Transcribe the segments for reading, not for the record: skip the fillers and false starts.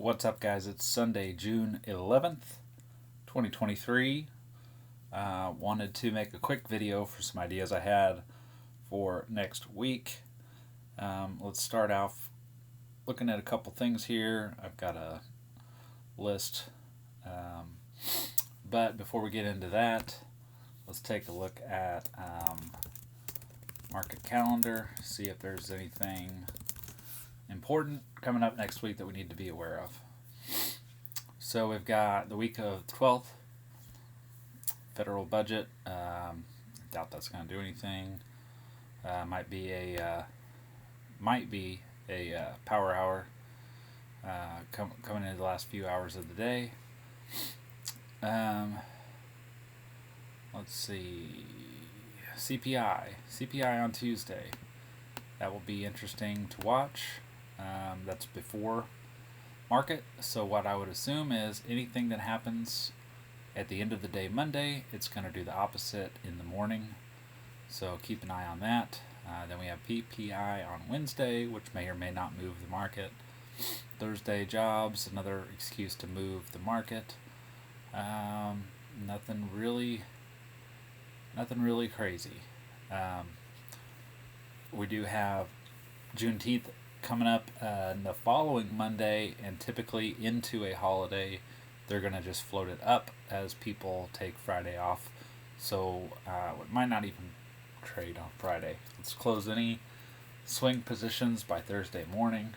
What's up, guys? It's Sunday, June 11th, 2023. Wanted to make a quick video for some ideas I had for next week. Let's start off looking at a couple things here. I've got a list. But before we get into that, let's take a look at market calendar, see if there's anything important coming up next week that we need to be aware of. So we've got the week of 12th, federal budget. Doubt that's going to do anything. Might be a power hour coming into the last few hours of the day. Let's see, CPI on Tuesday. That will be interesting to watch. That's before market, so what I would assume is anything that happens at the end of the day Monday, it's going to do the opposite in the morning, so keep an eye on that. Then we have PPI on Wednesday, which may or may not move the market. Thursday, jobs, another excuse to move the market. Nothing really crazy. We do have Juneteenth coming up the following Monday, and typically into a holiday they're going to just float it up as people take Friday off, so it might not even trade on Friday. Let's close any swing positions by Thursday morning,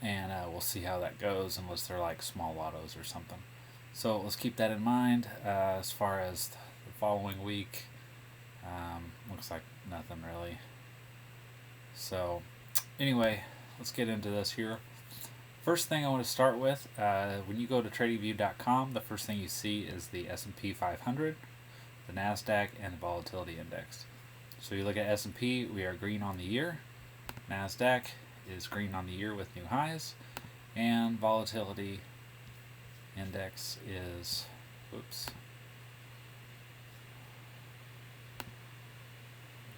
and we'll see how that goes, unless they're like small lottos or something. So let's keep that in mind. As far as the following week, looks like nothing really. So anyway, let's get into this here. First thing I want to start with, when you go to tradingview.com, the first thing you see is the S&P 500, the NASDAQ, and the volatility index. So you look at S&P, we are green on the year. NASDAQ is green on the year with new highs, and volatility index is,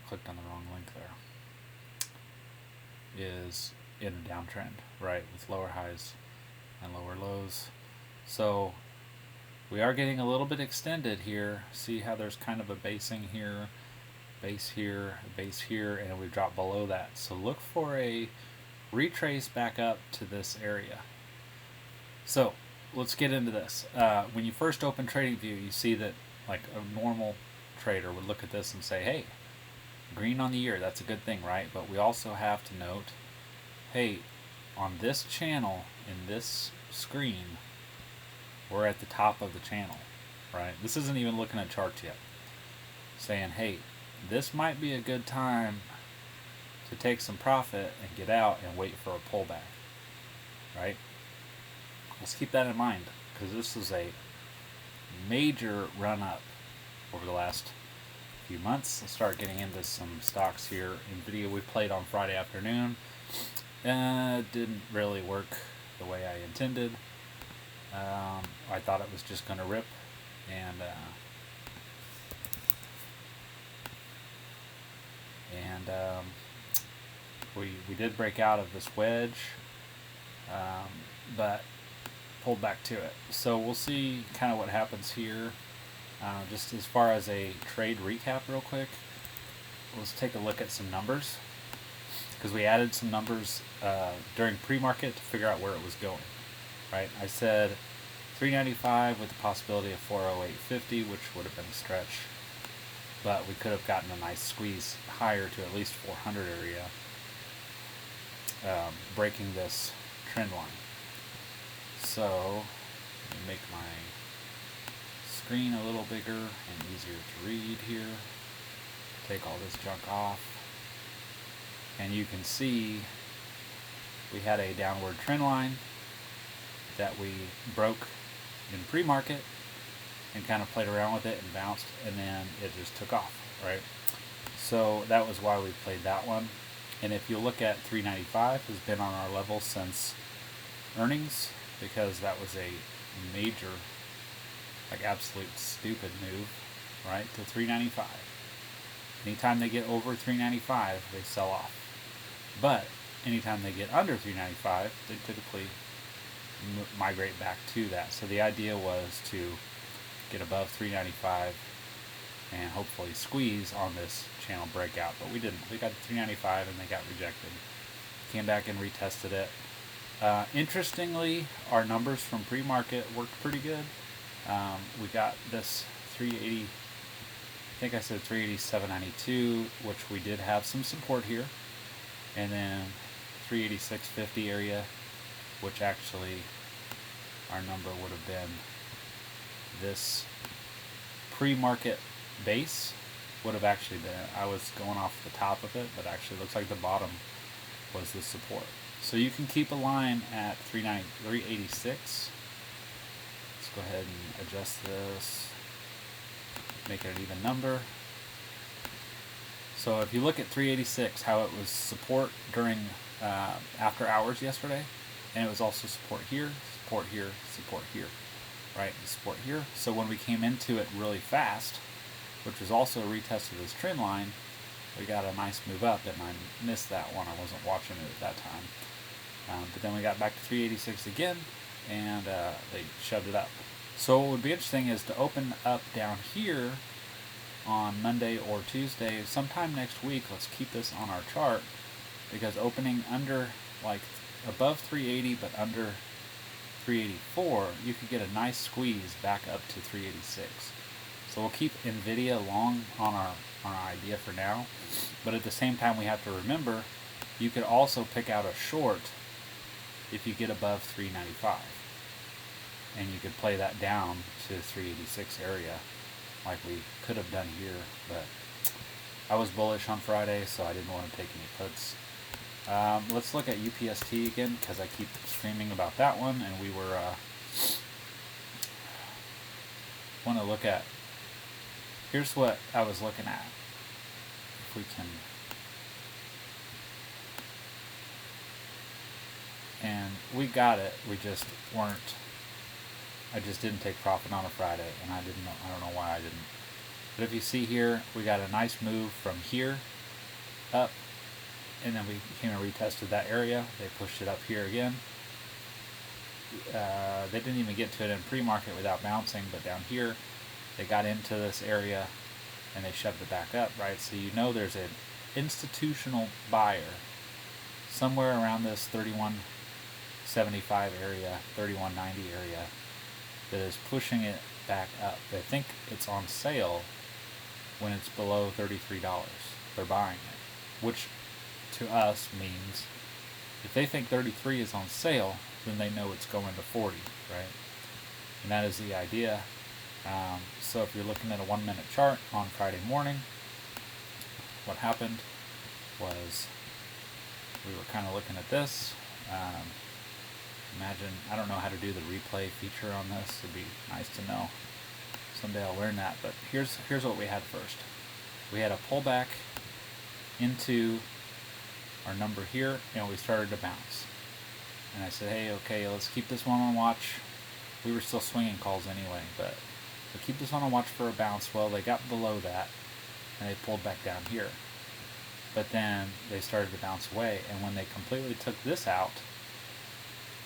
clicked on the wrong link there, is in a downtrend, right, with lower highs and lower lows. So we are getting a little bit extended here. See how there's kind of a basing here, base here, base here, and we dropped below that. So look for a retrace back up to this area. So let's get into this. When you first open TradingView, you see that like a normal trader would look at this and say, hey, green on the year, that's a good thing, right? But we also have to note, hey, on this channel, in this screen, we're at the top of the channel, right? This isn't even looking at charts yet. Saying, hey, this might be a good time to take some profit and get out and wait for a pullback, right? Let's keep that in mind, because this is a major run up over the last few months. Let's start getting into some stocks here. Nvidia we played on Friday afternoon. Didn't really work the way I intended. I thought it was just going to rip, and we did break out of this wedge, but pulled back to it. So we'll see kind of what happens here. Just as far as a trade recap real quick, let's take a look at some numbers, because we added some numbers during pre-market to figure out where it was going, right? I said 395 with the possibility of 408.50, which would have been a stretch, but we could have gotten a nice squeeze higher to at least 400 area, breaking this trend line. So let me make my screen a little bigger and easier to read here. Take all this junk off, and you can see we had a downward trend line that we broke in pre-market and kind of played around with it and bounced, and then it just took off, right? So that was why we played that one. And if you look at 395, has been on our level since earnings, because that was a major, like absolute stupid move, right, to 395. Anytime they get over 395, they sell off. But anytime they get under 395, they typically migrate back to that. So the idea was to get above 395 and hopefully squeeze on this channel breakout, but we didn't. We got to 395 and they got rejected. Came back and retested it. Interestingly, our numbers from pre-market worked pretty good. We got this 380, I think I said 387.92, which we did have some support here, and then 386.50 area, which actually our number would have been this pre-market base would have actually been, I was going off the top of it, but actually looks like the bottom was the support. So you can keep a line at 386. Let's go ahead and adjust this, make it an even number. So if you look at 386, how it was support during after hours yesterday, and it was also support here, support here, support here, right? Support here. So when we came into it really fast, which was also a retest of this trend line, we got a nice move up, and I missed that one. I wasn't watching it at that time. But then we got back to 386 again, and they shoved it up. So what would be interesting is to open up down here on Monday or Tuesday, sometime next week. Let's keep this on our chart, because opening under, like above 380 but under 384, you could get a nice squeeze back up to 386. So we'll keep NVIDIA long on our idea for now, but at the same time we have to remember you could also pick out a short if you get above 395, and you could play that down to 386 area like we could have done here, but I was bullish on Friday, so I didn't want to take any puts. Let's look at UPST again, because I keep screaming about that one, and we were want to look at, here's what I was looking at. If we can, and we got it, we just weren't, I just didn't take profit on a Friday, and I don't know why I didn't. But if you see here, we got a nice move from here up, and then we came and retested that area. They pushed it up here again. They didn't even get to it in pre-market without bouncing, but down here they got into this area and they shoved it back up, right? So you know there's an institutional buyer somewhere around this 3175 area, 3190 area, that is pushing it back up. They think it's on sale when it's below $33. They're buying it, which to us means if they think 33 is on sale, then they know it's going to 40, right? And that is the idea. So if you're looking at a 1 minute chart on Friday morning, what happened was we were kind of looking at this. Imagine, I don't know how to do the replay feature on this. It'd be nice to know. Someday I'll learn that. But here's what we had first. We had a pullback into our number here, and we started to bounce. And I said, hey, okay, let's keep this one on watch. We were still swinging calls anyway, but we'll keep this one on watch for a bounce. Well, they got below that, and they pulled back down here. But then they started to bounce away, and when they completely took this out,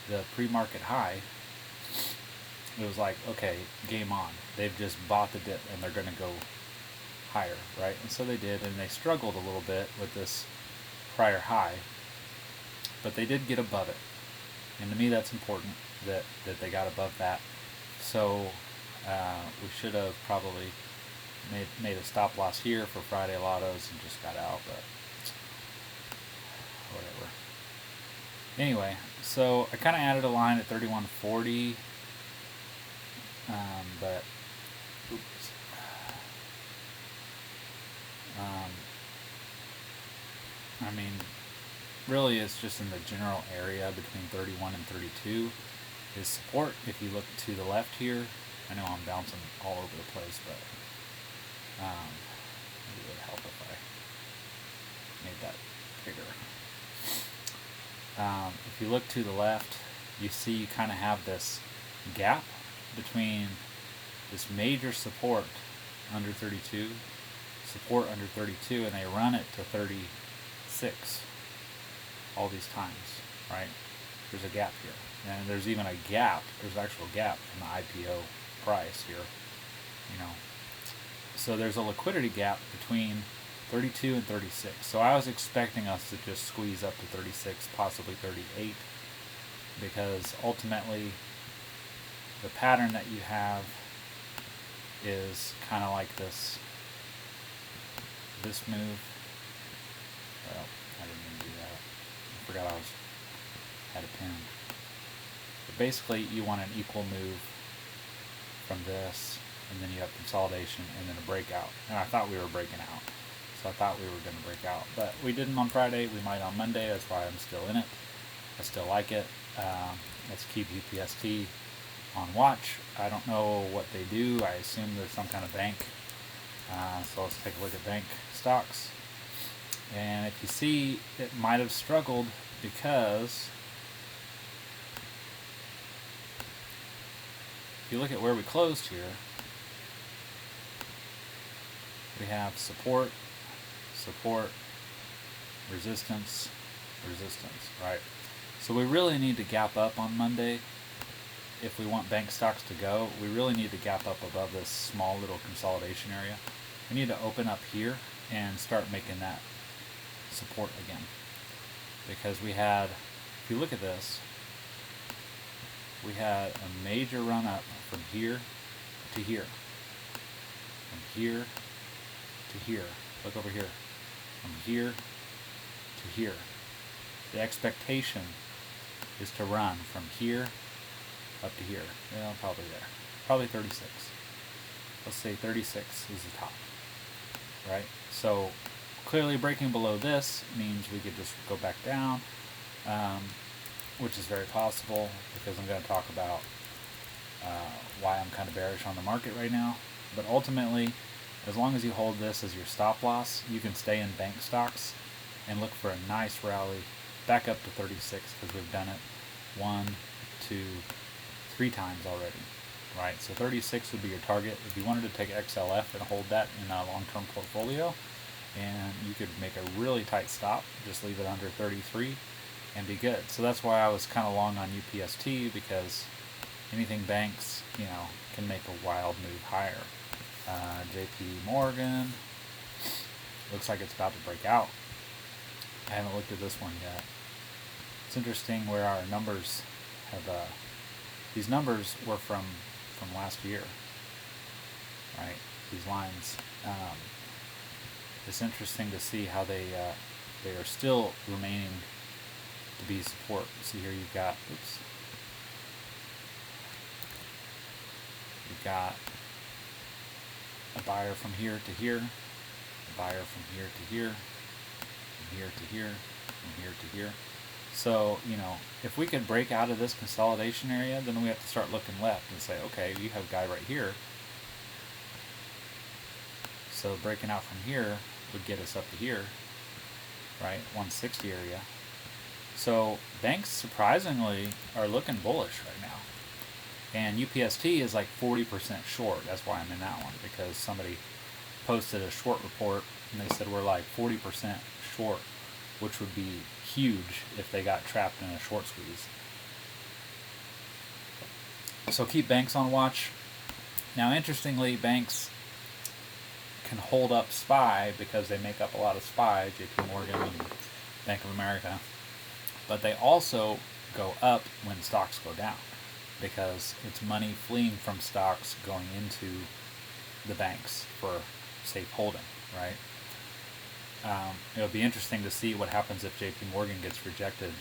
the pre-market high, it was like, okay, game on. They've just bought the dip, and they're going to go higher, right? And so they did, and they struggled a little bit with this prior high, but they did get above it. And to me, that's important that they got above that. So we should have probably made a stop loss here for Friday lottos and just got out, but whatever. Anyway, so I kind of added a line at 3140, but oops. I mean, really it's just in the general area between 31 and 32 is support. If you look to the left here, I know I'm bouncing all over the place, but maybe it would help if I made that bigger. If you look to the left, you see you kind of have this gap between this major support under 32, support under 32, and they run it to 36 all these times, right? there's a gap here, and there's even a gap. There's an actual gap in the IPO price here. You know, so there's a liquidity gap between 32 and 36. So I was expecting us to just squeeze up to 36, possibly 38, because ultimately the pattern that you have is kind of like this move. Well, I didn't even do that. I forgot had a pin. But basically you want an equal move from this, and then you have consolidation and then a breakout. And I thought we were breaking out. So I thought we were going to break out. But we didn't on Friday. We might on Monday. That's why I'm still in it. I still like it. Let's keep UPST on watch. I don't know what they do. I assume there's some kind of bank. So let's take a look at bank stocks. And if you see, it might have struggled because if you look at where we closed here, we have support, resistance, right? So we really need to gap up on Monday. If we want bank stocks to go, we really need to gap up above this small little consolidation area. We need to open up here and start making that support again. Because we had, if you look at this, we had a major run up from here to here. From here to here. Look over here. From here to here. The expectation is to run from here up to here. Well, probably there. Probably 36. Let's say 36 is the top. Right? So clearly breaking below this means we could just go back down, which is very possible because I'm going to talk about why I'm kind of bearish on the market right now. But ultimately, as long as you hold this as your stop loss, you can stay in bank stocks and look for a nice rally back up to 36 because we've done it 1, 2, 3 times already, right? So 36 would be your target. If you wanted to take XLF and hold that in a long-term portfolio, and you could make a really tight stop, just leave it under 33 and be good. So that's why I was kind of long on UPST, because anything banks, you know, can make a wild move higher. JP Morgan looks like it's about to break out. I haven't looked at this one yet. It's interesting where our numbers have these numbers were from last year, right? These lines. It's interesting to see how they are still remaining to be support. See here, you've got a buyer from here to here, a buyer from here to here, from here to here, from here to here. So, you know, if we can break out of this consolidation area, then we have to start looking left and say, okay, you have a guy right here. So breaking out from here would get us up to here, right? 160 area. So banks surprisingly are looking bullish right now. And UPST is like 40% short. That's why I'm in that one, because somebody posted a short report and they said we're like 40% short, which would be huge if they got trapped in a short squeeze. So keep banks on watch. Now, interestingly, banks can hold up SPY because they make up a lot of SPY, JP Morgan and Bank of America, but they also go up when stocks go down, because it's money fleeing from stocks going into the banks for safe holding, right? It'll be interesting to see what happens if JP Morgan gets rejected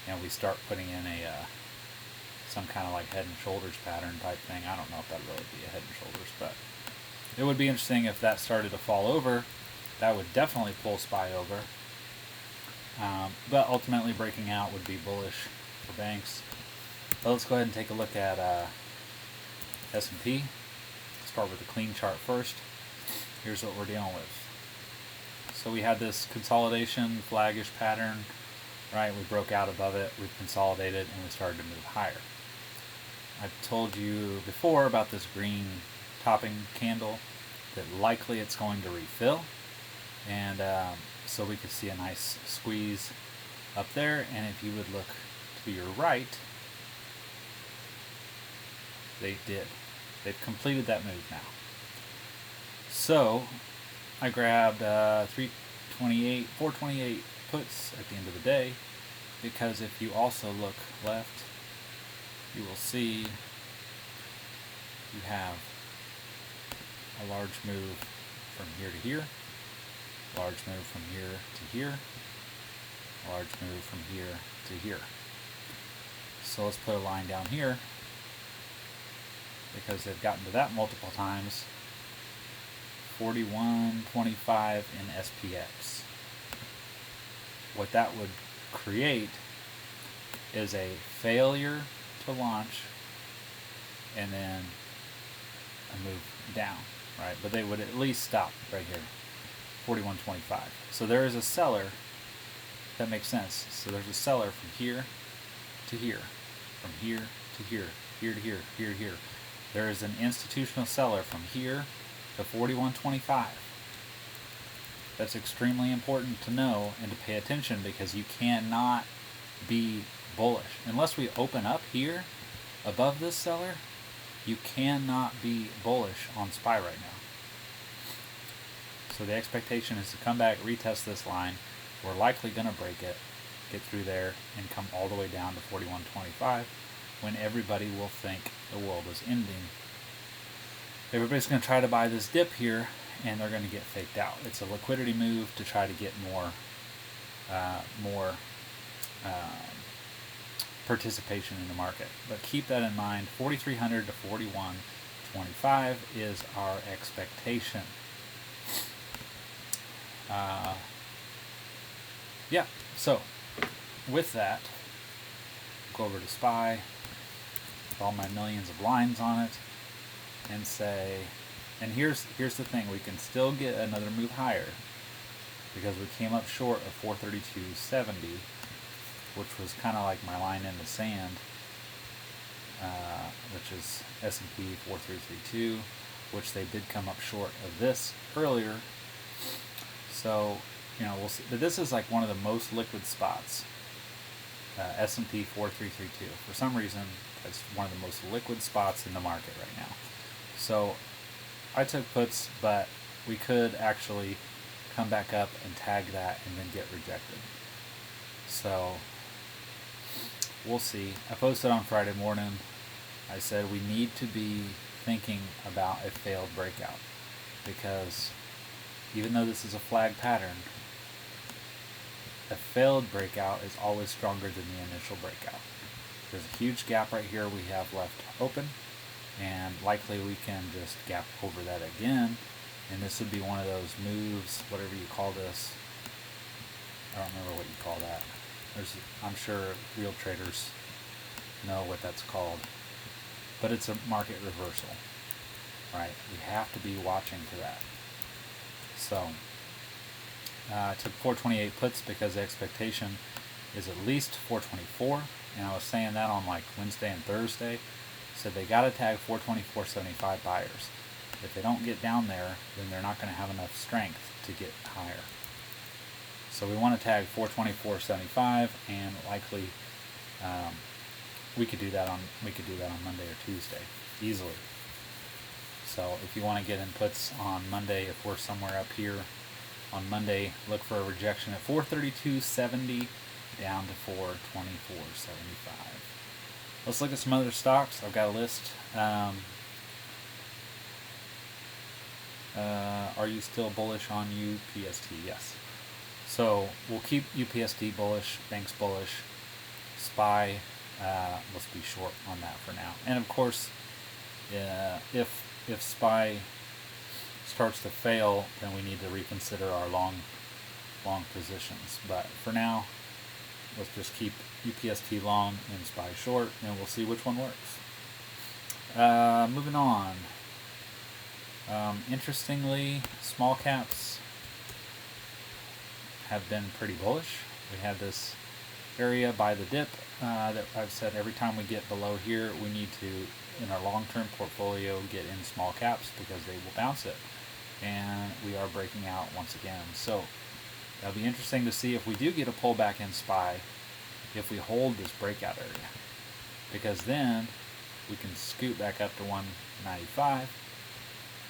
and we start putting in some kind of like head and shoulders pattern type thing. I don't know if that'd really be a head and shoulders, but it would be interesting if that started to fall over. That would definitely pull SPY over. But ultimately breaking out would be bullish for banks. So let's go ahead and take a look at S&P. Start with the clean chart first. Here's what we're dealing with. So we had this consolidation flaggish pattern, right? We broke out above it, we've consolidated, and we started to move higher. I told you before about this green topping candle that likely it's going to refill, and so we could see a nice squeeze up there. And if you would look to to your right, they did. They've completed that move now. So I grabbed 428 puts at the end of the day, because if you also look left, you will see you have a large move from here to here, large move from here to here, large move from here to here. So let's put a line down here, because they've gotten to that multiple times. 41.25 in SPX. What that would create is a failure to launch and then a move down, right? But they would at least stop right here, 41.25. So there is a seller. That makes sense. So there's a seller from here to here, from here to here, here to here, here to here. There is an institutional seller from here to 41.25. That's extremely important to know and to pay attention, because you cannot be bullish. Unless we open up here above this seller, you cannot be bullish on SPY right now. So the expectation is to come back, retest this line. We're likely going to break it, get through there, and come all the way down to 41.25, when everybody will think the world is ending. Everybody's going to try to buy this dip here, and they're going to get faked out. It's a liquidity move to try to get more participation in the market. But keep that in mind. 4,300 to 41.25 is our expectation. Yeah, so with that, go over to SPY with all my millions of lines on it, and say, and here's the thing, we can still get another move higher, because we came up short of 432.70, which was kind of like my line in the sand, which is S&P 4332, which they did come up short of this earlier. So, we'll see. But this is like one of the most liquid spots, S&P 4332. For some reason, that's one of the most liquid spots in the market right now. So I took puts, but we could actually come back up and tag that and then get rejected. So we'll see. I posted on Friday morning. I said we need to be thinking about a failed breakout, because even though this is a flag pattern, a failed breakout is always stronger than the initial breakout. There's a huge gap right here we have left open, and likely we can just gap over that again, and this would be one of those moves, whatever you call this. I don't remember what you call that. I'm sure real traders know what that's called, but it's a market reversal, right? We have to be watching for that. So I took 428 puts because the expectation is at least 424, and I was saying that on like Wednesday and Thursday. Said they got to tag 424.75 buyers. If they don't get down there, then they're not going to have enough strength to get higher. So we want to tag 424.75, and likely we could do that on Monday or Tuesday easily. So if you want to get in puts on Monday, if we're somewhere up here on Monday, look for a rejection at 432.70 down to 424.75. Let's look at some other stocks. I've got a list. Are you still bullish on UPST? Yes. So we'll keep UPST bullish, banks bullish, SPY, let's be short on that for now. And of course, if SPY starts to fail, then we need to reconsider our long positions. But for now, let's just keep UPST long and SPY short, and we'll see which one works. Moving on. Interestingly, small caps have been pretty bullish. We have this area by the dip that I've said every time we get below here, we need to, in our long-term portfolio, get in small caps because they will bounce it. And we are breaking out once again. So that'll be interesting to see if we do get a pullback in SPY, if we hold this breakout area, because then we can scoot back up to 195.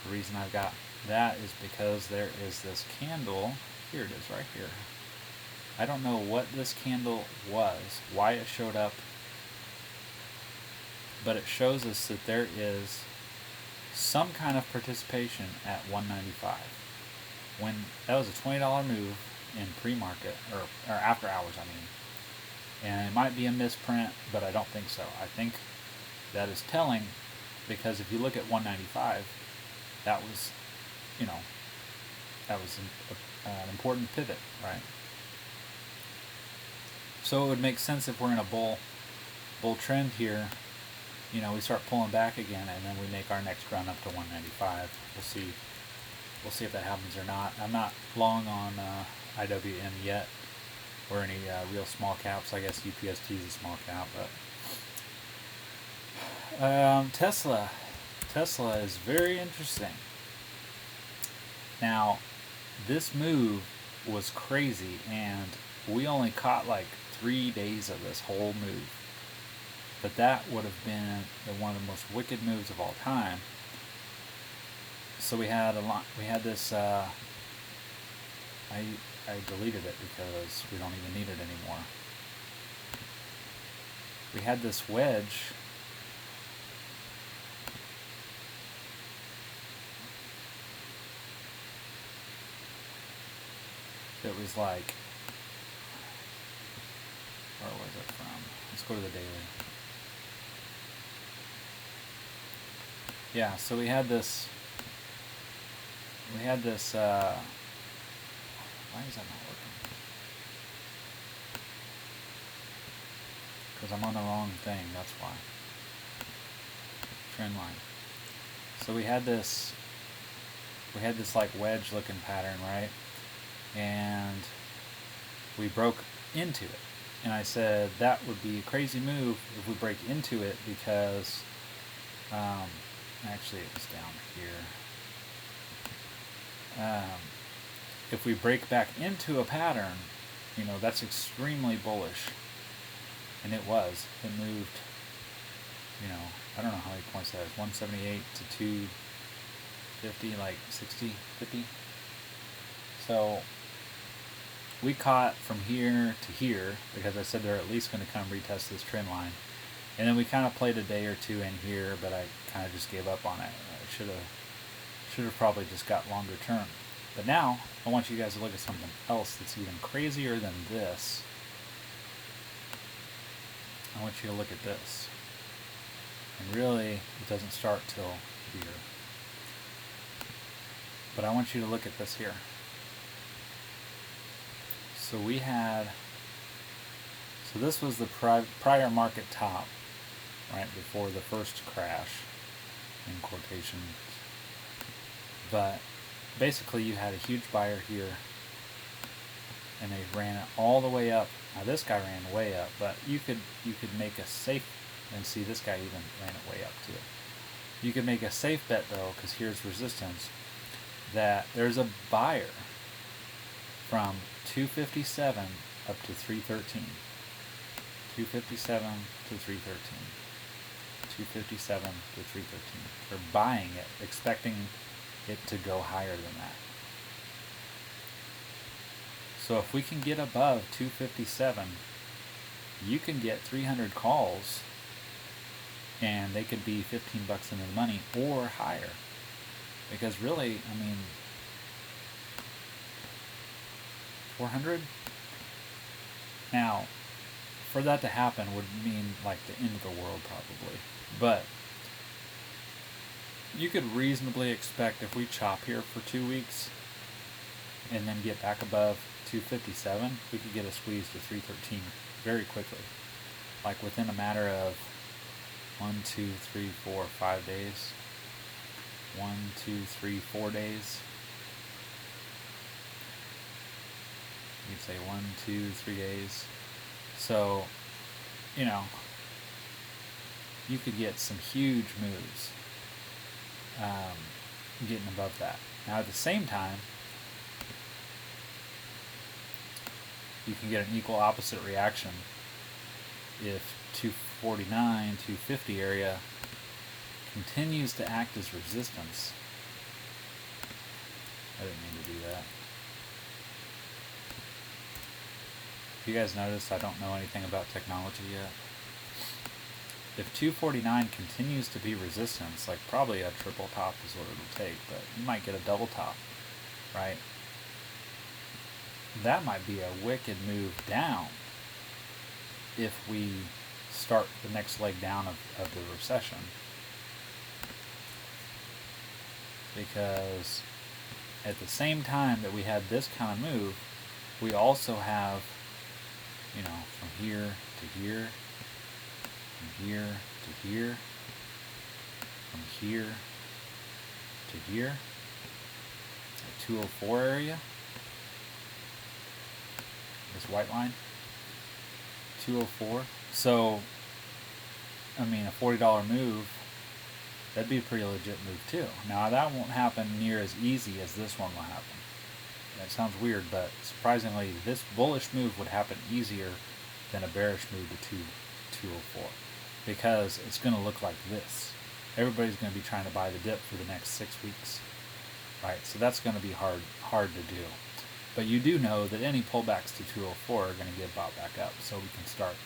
The reason I've got that is because there is this candle. Here it is, right here. I don't know what this candle was, why it showed up, but it shows us that there is some kind of participation at 195. When that was a $20 move in pre-market, or after hours, I mean. And it might be a misprint, but I don't think so. I think that is telling, because if you look at 195, that was, that was an important pivot, right? So it would make sense if we're in a bull trend here, we start pulling back again, and then we make our next run up to 195. We'll see if that happens or not. I'm not long on IWM yet, or any real small caps. I guess UPST is a small cap, but Tesla is very interesting. Now, this move was crazy, and we only caught like 3 days of this whole move. But that would have been one of the most wicked moves of all time. So we had this, I deleted it because we don't even need it anymore. We had this wedge that was like, where was it from? Let's go to the daily. Yeah, so we had this, why is that not working? Because I'm on the wrong thing, that's why. Trend line. So we had this like wedge looking pattern, right? And we broke into it. And I said that would be a crazy move if we break into it, because actually it was down here. If we break back into a pattern, that's extremely bullish. And it was. It moved, I don't know how many points that is. 178 to 250, like 60, 50. So we caught from here to here, because I said they're at least going to come retest this trend line. And then we kind of played a day or two in here, but I kind of just gave up on it. I should have probably just got longer term. But now I want you guys to look at something else that's even crazier than this. I want you to look at this. And really, it doesn't start till here. But I want you to look at this here. So this was the prior market top, right, before the first crash, in quotations. But basically you had a huge buyer here, and they ran it all the way up. Now this guy ran way up, but you could make a safe, and see this guy even ran it way up too. You could make a safe bet though, because here's resistance, that there's a buyer from 257 up to 313. 257 to 313. 257 to 313. They're buying it, expecting it to go higher than that. So if we can get above 257, you can get 300 calls, and they could be 15 bucks into the money or higher. Because really, 400? Now, for that to happen would mean like the end of the world probably. But you could reasonably expect, if we chop here for 2 weeks and then get back above 257, we could get a squeeze to 313 very quickly. Like within a matter of 1, 2, 3, 4, 5 days. 1, 2, 3, 4 days. You'd say 1, 2, 3 days. So, you could get some huge moves getting above that. Now at the same time, you can get an equal opposite reaction if 249, 250 area continues to act as resistance. I didn't mean to do that. If you guys noticed, I don't know anything about technology yet. If 249 continues to be resistance, like probably a triple top is what it'll take, but you might get a double top, right? That might be a wicked move down if we start the next leg down of the recession. Because at the same time that we had this kind of move, we also have, you know, from here to here, from here to here, from here to here, a 204 area, this white line, 204. So, I mean, a $40 move, that'd be a pretty legit move too. Now that won't happen near as easy as this one will happen. That sounds weird, but surprisingly, this bullish move would happen easier than a bearish move to 204, because it's going to look like this. Everybody's going to be trying to buy the dip for the next 6 weeks, right? So that's going to be hard to do. But you do know that any pullbacks to 204 are going to get bought back up, so we can start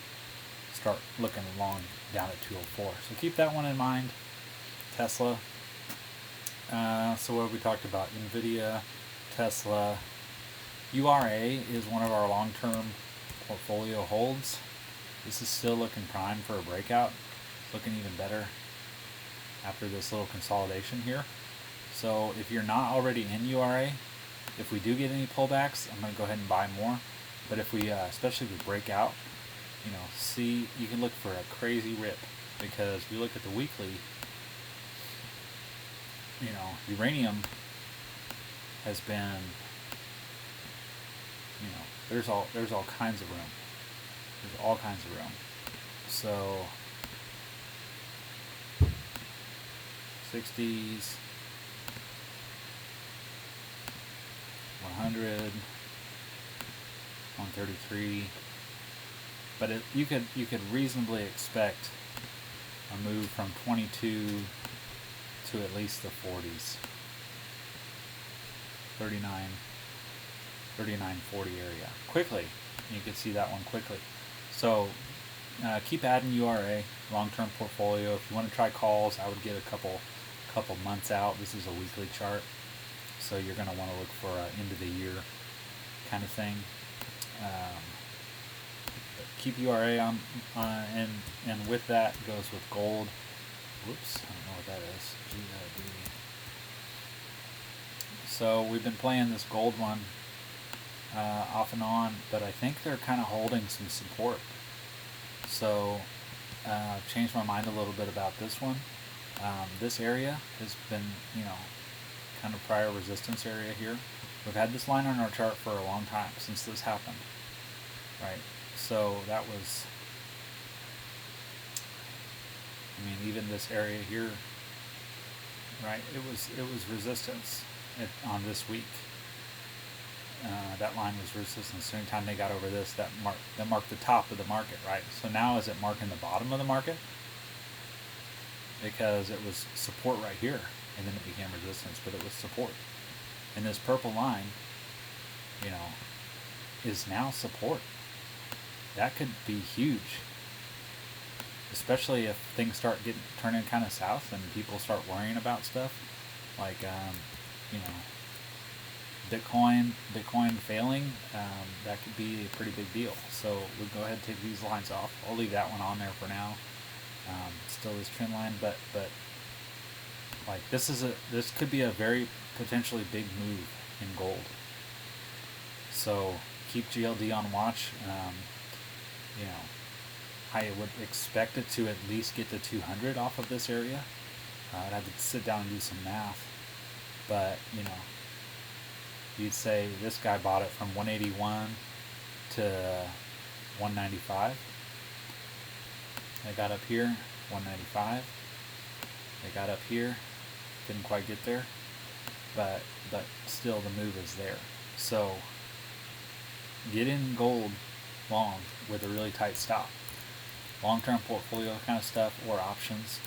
looking long down at 204. So keep that one in mind. Tesla. So what have we talked about? NVIDIA, Tesla. URA is one of our long-term portfolio holds. This is still looking prime for a breakout. Looking even better after this little consolidation here. So if you're not already in URA, if we do get any pullbacks, I'm going to go ahead and buy more. But if we, especially if we break out, you know, see, you can look for a crazy rip, because if you look at the weekly, you know, uranium has been, you know, there's all kinds of room. There's all kinds of room. So 60s, 100, 133. But you could reasonably expect a move from 22 to at least the 40s, 39, 40 area quickly. You could see that one quickly. So keep adding URA, long-term portfolio. If you want to try calls, I would get a couple months out. This is a weekly chart, so you're going to want to look for an end of the year kind of thing. Keep URA on, and with that goes with gold. Whoops, I don't know what that is. GLD. So we've been playing this gold one off and on, but I think they're kind of holding some support. So changed my mind a little bit about this one. This area has been, you know, kind of prior resistance area here. We've had this line on our chart for a long time since this happened, right? So that was, I mean, even this area here, right? It was resistance on this week. That line was resistance. So anytime they got over this, that marked the top of the market, right? So now is it marking the bottom of the market? Because it was support right here, and then it became resistance, but it was support. And this purple line, you know, is now support. That could be huge, especially if things start turning kind of south and people start worrying about stuff like, you know, Bitcoin failing. That could be a pretty big deal. So we'll go ahead and take these lines off. I'll leave that one on there for now. Still this trend line, but like this could be a very potentially big move in gold. So keep GLD on watch. You know, I would expect it to at least get to 200 off of this area. I'd have to sit down and do some math, but you know, you'd say this guy bought it from 181 to 195. They got up here, 195. They got up here, didn't quite get there, but still the move is there. So get in gold long with a really tight stop. long-term portfolio kind of stuff or options.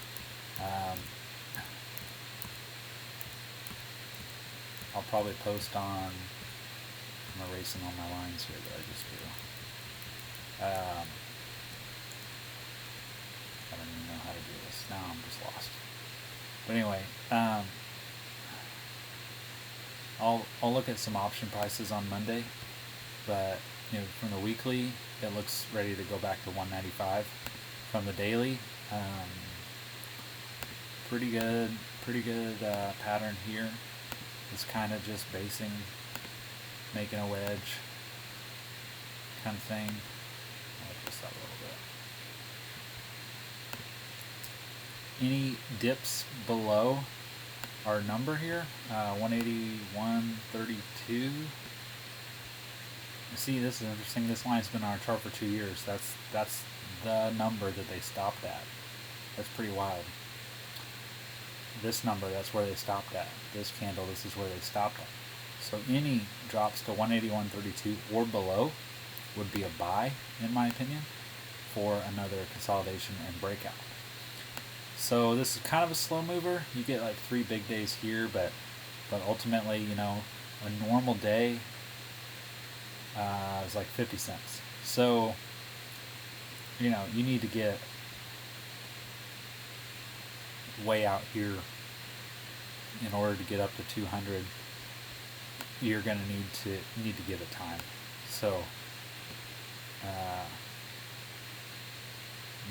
I'll probably post on, I'm erasing all my lines here that I just drew. I don't even know how to do this. Now I'm just lost. But anyway, I'll look at some option prices on Monday, but from the weekly, it looks ready to go back to 195. From the daily, pretty good pattern here. It's kind of just basing, making a wedge kind of thing. I'll just that a little bit. Any dips below our number here, 181.32. See, this is interesting. This line's been on our chart for 2 years. That's the number that they stopped at. That's pretty wild. This number, that's where they stopped at. This candle, this is where they stopped at. So any drops to 181.32 or below would be a buy, in my opinion, for another consolidation and breakout. So this is kind of a slow mover. You get like 3 big days here, but ultimately, a normal day is like 50 cents. So, you need to get way out here in order to get up to 200. You're going to need to give it time. So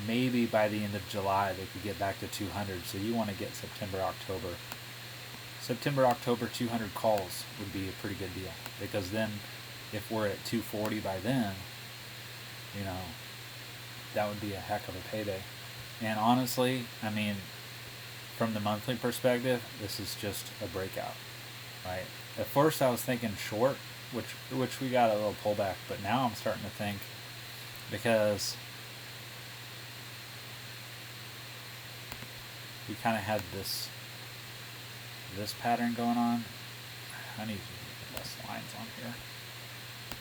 maybe by the end of July they could get back to 200. So you want to get September, October 200 calls would be a pretty good deal, because then if we're at 240 by then, that would be a heck of a payday. And honestly, from the monthly perspective, this is just a breakout, right? At first I was thinking short, which we got a little pullback, but now I'm starting to think, because we kind of had this pattern going on. I need less lines on here.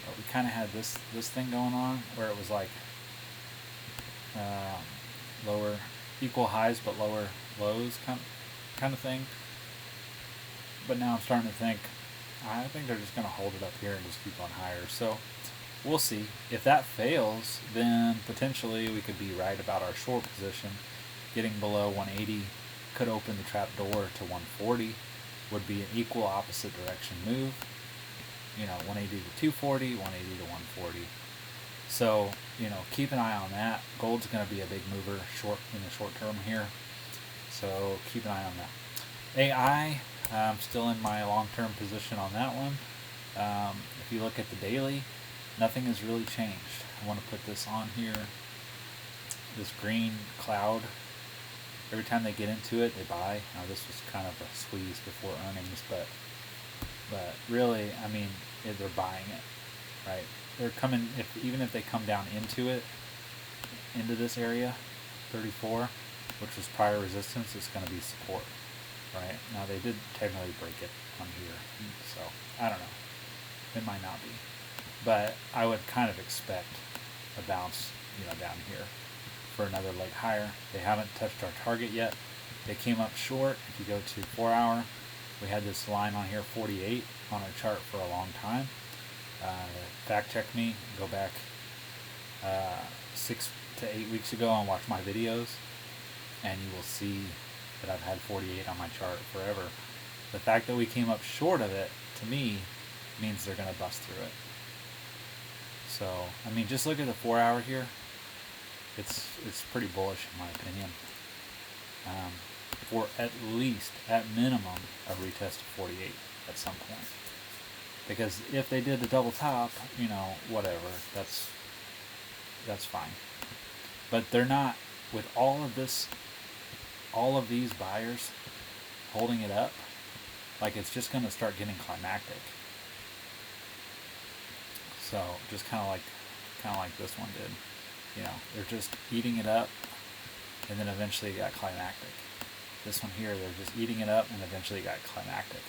But we kind of had this thing going on where it was like lower, equal highs but lower lows kind of thing. But now I'm starting to think, I think they're just going to hold it up here and just keep on higher. So we'll see. If that fails, then potentially we could be right about our short position. Getting below 180 could open the trap door to 140. Would be an equal opposite direction move. 180 to 240, 180 to 140. So, keep an eye on that. Gold's going to be a big mover in the short term here. So keep an eye on that. AI, I'm still in my long-term position on that one. If you look at the daily, nothing has really changed. I want to put this on here. This green cloud, every time they get into it, they buy. Now this was kind of a squeeze before earnings, but really, they're buying it, right? They're coming, even if they come down into this area, 34, which was prior resistance, it's going to be support, right? Now they did technically break it on here, so I don't know. It might not be, but I would kind of expect a bounce, down here for another leg higher. They haven't touched our target yet. They came up short. If you go to 4 hour, we had this line on here, 48, on our chart for a long time. Fact check me, go back 6 to 8 weeks ago and watch my videos, and you will see that I've had 48 on my chart forever. The fact that we came up short of it, to me, means they're going to bust through it. So, just look at the 4 hour here. It's pretty bullish in my opinion. For at minimum, a retest of 48 at some point. Because if they did the double top, whatever, that's fine. But they're not, with all of these buyers holding it up, like it's just going to start getting climactic. So just kind of like this one did. They're just eating it up, and then eventually it got climactic. This one here, they're just eating it up, and eventually it got climactic.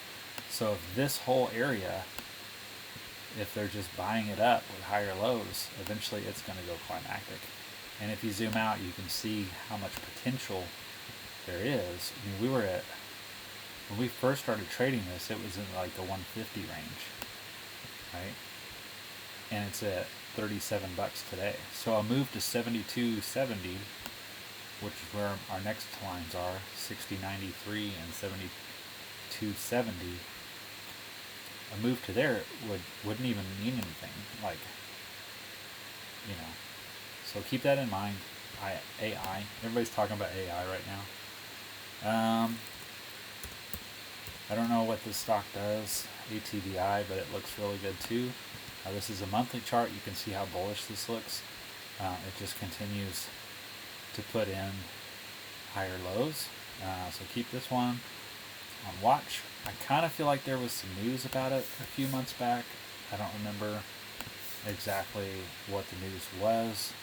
So if this whole area, if they're just buying it up with higher lows, eventually it's going to go climactic. And if you zoom out, you can see how much potential there is. I mean, when we first started trading this, it was in like the 150 range, right? And it's at 37 bucks today. So a move to 72.70, which is where our next lines are, 60.93 and 72.70. A move to there wouldn't even mean anything, like, you know. So keep that in mind. AI. Everybody's talking about AI right now. I don't know what this stock does, ATVI, but it looks really good too. This is a monthly chart. You can see how bullish this looks. It just continues to put in higher lows. So keep this one on watch. I kind of feel like there was some news about it a few months back. I don't remember exactly what the news was.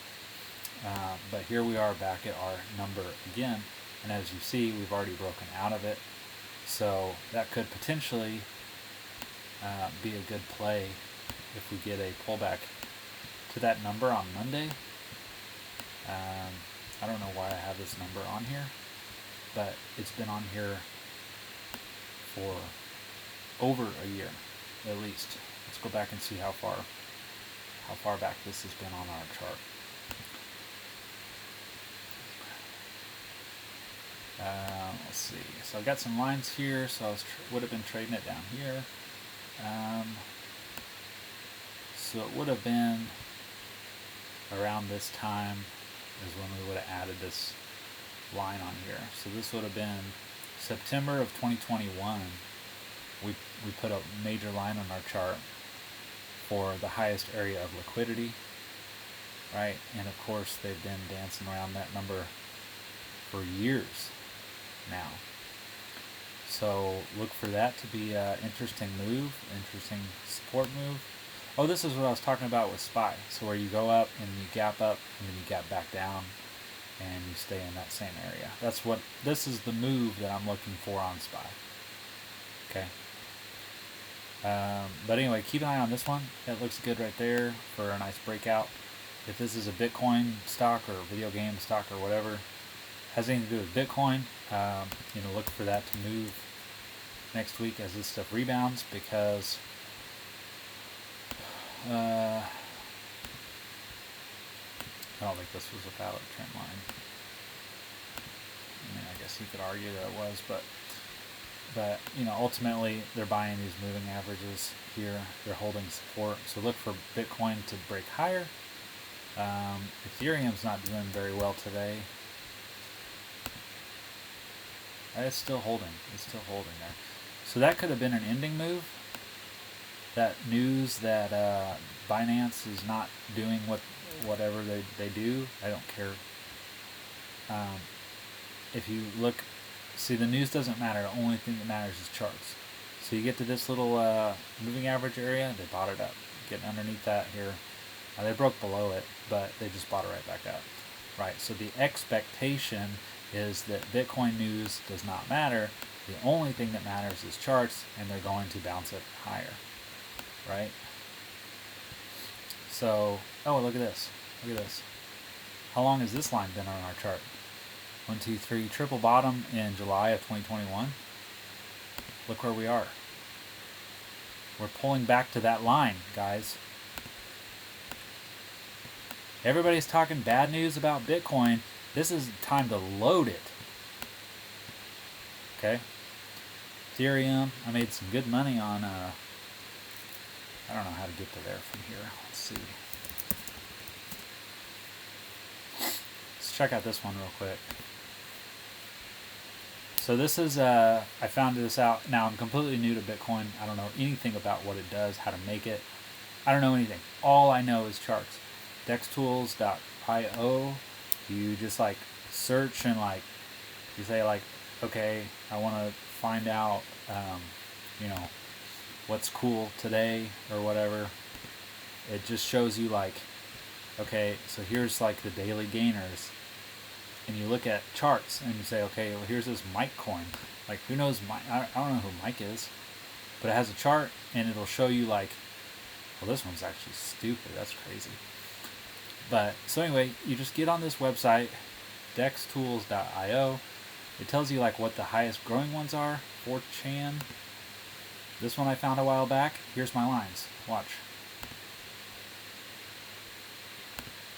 But here we are back at our number again. And as you see, we've already broken out of it. So that could potentially be a good play if we get a pullback to that number on Monday. I don't know why I have this number on here, but it's been on here for over a year at least. Let's go back and see how far back this has been on our chart. Let's see. So I've got some lines here, so I would have been trading it down here. So it would have been around this time is when we would have added this line on here. So this would have been September of 2021. We put a major line on our chart for the highest area of liquidity, right? And of course they've been dancing around that number for years now. So look for that to be an interesting move, interesting support move. Oh, this is what I was talking about with SPY. So where you go up and you gap up and then you gap back down and you stay in that same area. This is the move that I'm looking for on SPY. Okay. But anyway, keep an eye on this one. It looks good right there for a nice breakout. If this is a Bitcoin stock or video game stock or whatever, has anything to do with Bitcoin, look for that to move next week as this stuff rebounds, because I don't think this was a valid trend line. I mean, I guess you could argue that it was, but ultimately they're buying these moving averages here. They're holding support. So look for Bitcoin to break higher. Ethereum's not doing very well today. It's still holding. It's still holding there. So that could have been an ending move. That news that Binance is not doing whatever they do, I don't care. If you look, see, the news doesn't matter. The only thing that matters is charts. So you get to this little moving average area, they bought it up. Getting underneath that here. They broke below it, but they just bought it right back up. Right, so the expectation is that Bitcoin news does not matter. The only thing that matters is charts, and they're going to bounce it higher. Right? So, oh, look at this. Look at this. How long has this line been on our chart? 1, 2, 3, triple bottom in July of 2021. Look where we are. We're pulling back to that line, guys. Everybody's talking bad news about Bitcoin. This is time to load it. Okay? Ethereum, I made some good money on, I don't know how to get to there from here. Let's see. Let's check out this one real quick. So this is, I found this out. Now I'm completely new to Bitcoin. I don't know anything about what it does, how to make it. I don't know anything. All I know is charts. dextools.io. You just like search and like, you say like, okay, I want to find out, what's cool today or whatever. It just shows you like, okay, so here's like the daily gainers. And you look at charts and you say, okay, well, here's this Mike coin. Like, who knows Mike? I don't know who Mike is. But it has a chart and it'll show you like, well, this one's actually stupid. That's crazy. But so anyway, you just get on this website, dextools.io. It tells you like what the highest growing ones are. 4chan. This one I found a while back. Here's my lines. Watch.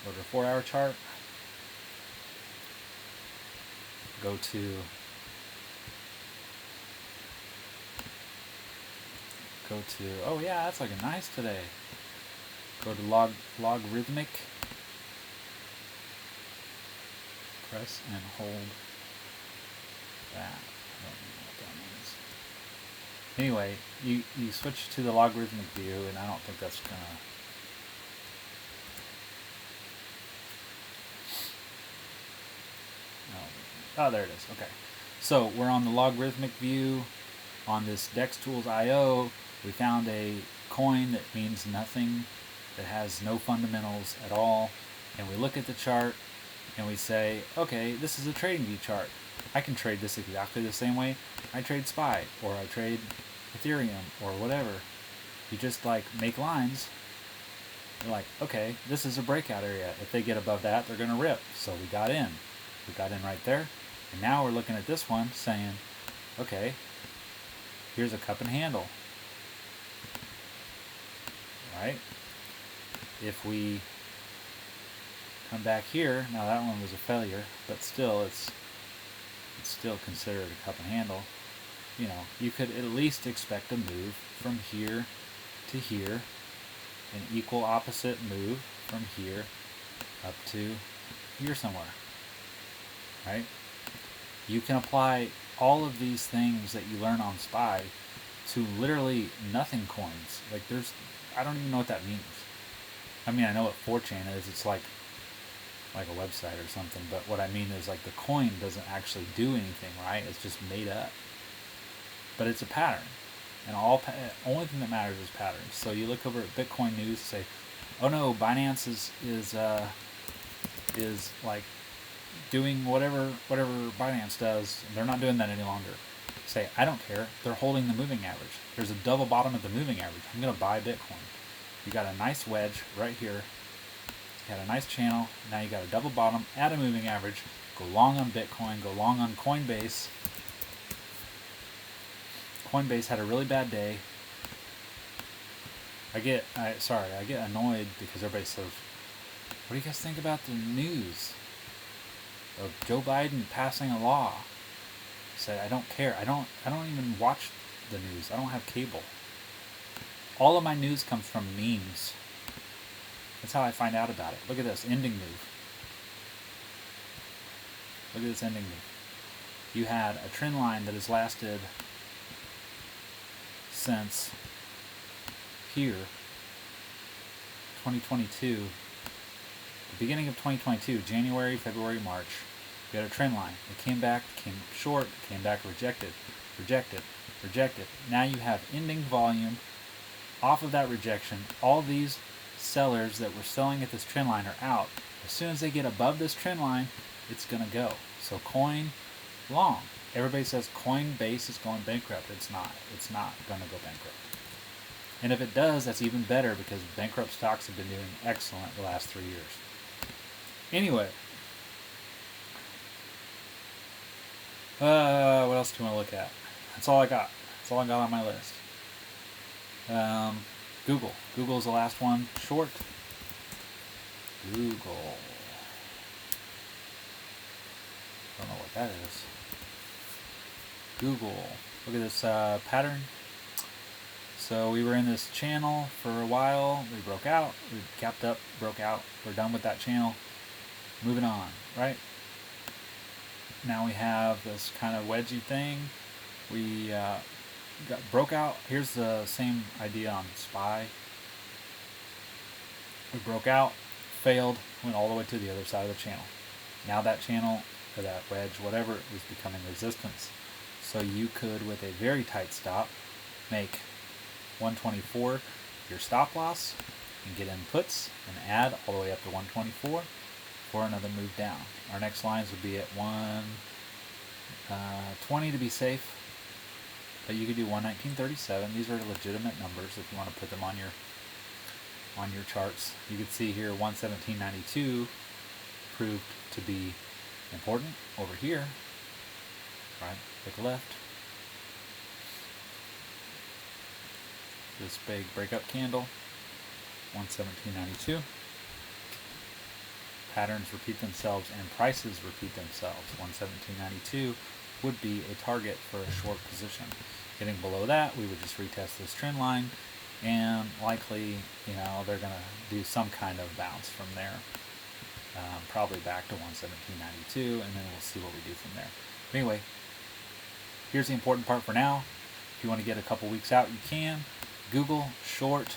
Go to the 4-hour chart. Go to oh yeah, that's looking nice today. Go to logarithmic. Press and hold that. I don't know what that means. Anyway, you switch to the logarithmic view, and I don't think that's gonna. Oh, there it is. Okay. So we're on the logarithmic view on this DexTools.io. We found a coin that means nothing, that has no fundamentals at all. And we look at the chart and we say, okay, this is a trading view chart. I can trade this exactly the same way I trade SPY or I trade Ethereum or whatever. You just like make lines. You're like, okay, this is a breakout area. If they get above that, they're going to rip. So we got in. We got in right there. And now we're looking at this one saying, okay, here's a cup and handle. Right? If we come back here, now that one was a failure, but still it's still considered a cup and handle. You know, you could at least expect a move from here to here, an equal opposite move from here up to here somewhere. Right? You can apply all of these things that you learn on SPY to literally nothing coins. Like I don't even know what that means. I mean, I know what 4chan is. It's like a website or something. But what I mean is like the coin doesn't actually do anything, right? It's just made up. But it's a pattern. And only thing that matters is patterns. So you look over at Bitcoin news and say, oh no, Binance is like doing whatever Binance does. They're not doing that any longer. Say, I don't care. They're holding the moving average. There's a double bottom of the moving average. I'm going to buy Bitcoin. You got a nice wedge right here. You got a nice channel. Now you got a double bottom at a moving average. Go long on Bitcoin. Go long on Coinbase. Coinbase had a really bad day. I get annoyed because everybody says, what do you guys think about the news of Joe Biden passing a law? I said, I don't care. I don't even watch the news. I don't have cable. All of my news comes from memes. That's how I find out about it. Look at this ending move. Look at this ending move. You had a trend line that has lasted since here, 2022, the beginning of 2022, January, February, March. You had a trend line. It came back, came short, came back, rejected, rejected, rejected. Now you have ending volume off of that rejection. All these sellers that were selling at this trend line are out. As soon as they get above this trend line, it's going to go. So coin long. Everybody says Coinbase is going bankrupt. It's not. It's not going to go bankrupt. And if it does, that's even better because bankrupt stocks have been doing excellent the last 3 years. Anyway. What else do you want to look at? That's all I got. That's all I got on my list. Google. Google's the last one. Short. Google. Don't know what that is. Google. Look at this pattern. So we were in this channel for a while. We broke out. We capped up, broke out. We're done with that channel. Moving on, right? Now we have this kind of wedgy thing. We broke out. Here's the same idea on SPY. We broke out, failed, went all the way to the other side of the channel. Now that channel, or that wedge, whatever, is becoming resistance. So you could, with a very tight stop, make 124 your stop loss and get in puts and add all the way up to 124 for another move down. Our next lines would be at 120 to be safe, but you could do 119.37. These are legitimate numbers if you want to put them on your on your charts. You can see here 117.92 proved to be important over here, right? Take a left. This big breakup candle, 117.92. Patterns repeat themselves and prices repeat themselves. 117.92 would be a target for a short position. Getting below that, we would just retest this trend line, and likely, they're going to do some kind of bounce from there. Probably back to 117.92, and then we'll see what we do from there. But anyway, here's the important part for now. If you want to get a couple weeks out, you can. Google short,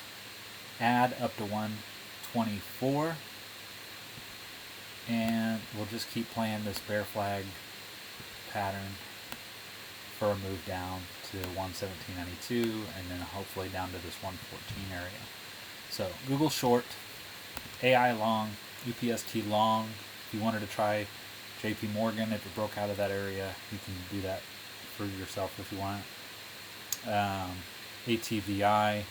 add up to 124, and we'll just keep playing this bear flag pattern for a move down to 117.92, and then hopefully down to this 114 area. So Google short, AI long, UPST long. If you wanted to try JP Morgan, if it broke out of that area, you can do that for yourself if you want. ATVI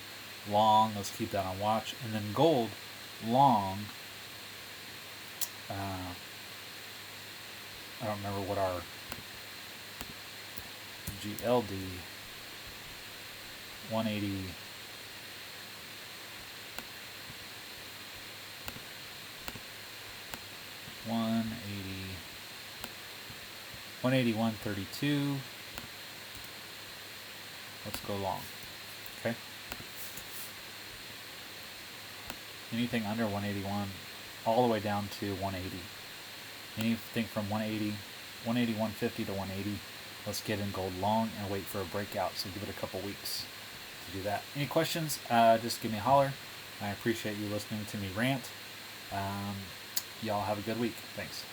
long, let's keep that on watch. And then gold long, I don't remember what our GLD 180 181.32. Let's go long. Okay. Anything under 181, all the way down to 180. Anything from 180, 150 to 180. Let's get in gold long and wait for a breakout. So give it a couple weeks to do that. Any questions? Just give me a holler. I appreciate you listening to me rant. Y'all have a good week. Thanks.